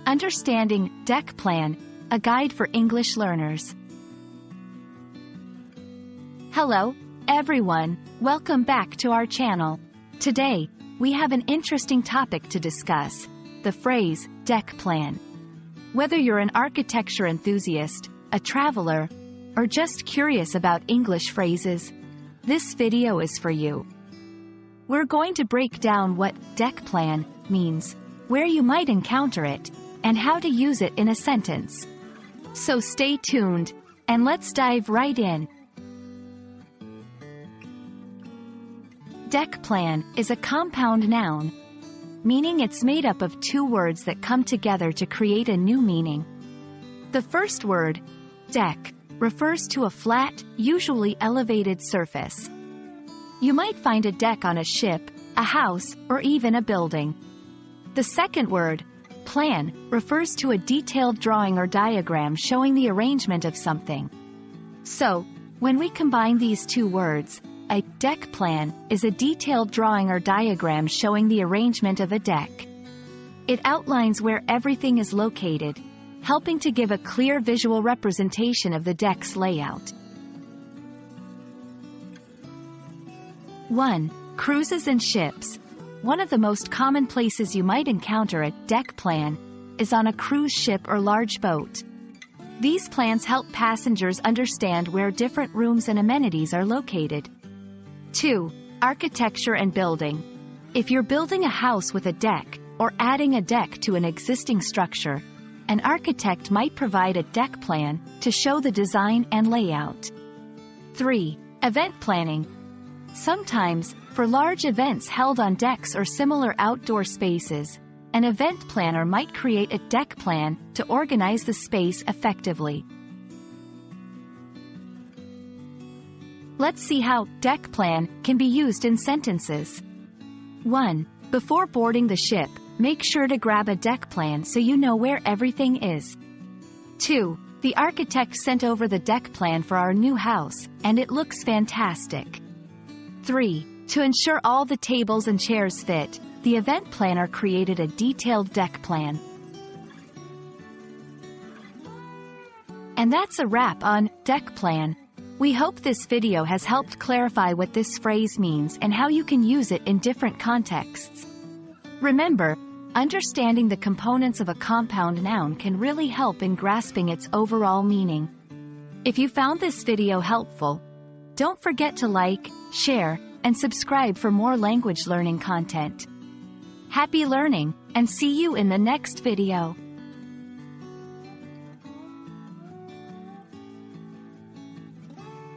Understanding Deck Plan, a guide for English learners. Hello, everyone. Welcome back to our channel. Today, we have an interesting topic to discuss, the phrase, deck plan. Whether you're an architecture enthusiast, a traveler, or just curious about English phrases, this video is for you. We're going to break down what deck plan means, where you might encounter it, and how to use it in a sentence. So stay tuned, and let's dive right in. Deck plan is a compound noun, meaning it's made up of two words that come together to create a new meaning. The first word, deck, refers to a flat, usually elevated surface. You might find a deck on a ship, a house, or even a building. The second word, plan, refers to a detailed drawing or diagram showing the arrangement of something. So, when we combine these two words, a deck plan is a detailed drawing or diagram showing the arrangement of a deck. It outlines where everything is located, helping to give a clear visual representation of the deck's layout. 1. Cruises and ships. One of the most common places you might encounter a deck plan is on a cruise ship or large boat. These plans help passengers understand where different rooms and amenities are located. 2. Architecture and building. If you're building a house with a deck, or adding a deck to an existing structure, an architect might provide a deck plan to show the design and layout. 3. Event planning. Sometimes, for large events held on decks or similar outdoor spaces, an event planner might create a deck plan to organize the space effectively. Let's see how deck plan can be used in sentences. 1. Before boarding the ship, make sure to grab a deck plan so you know where everything is. 2. The architect sent over the deck plan for our new house, and it looks fantastic. 3. To ensure all the tables and chairs fit, the event planner created a detailed deck plan. And that's a wrap on deck plan. We hope this video has helped clarify what this phrase means and how you can use it in different contexts. Remember, understanding the components of a compound noun can really help in grasping its overall meaning. If you found this video helpful, don't forget to like, share, and subscribe for more language learning content. Happy learning, and see you in the next video.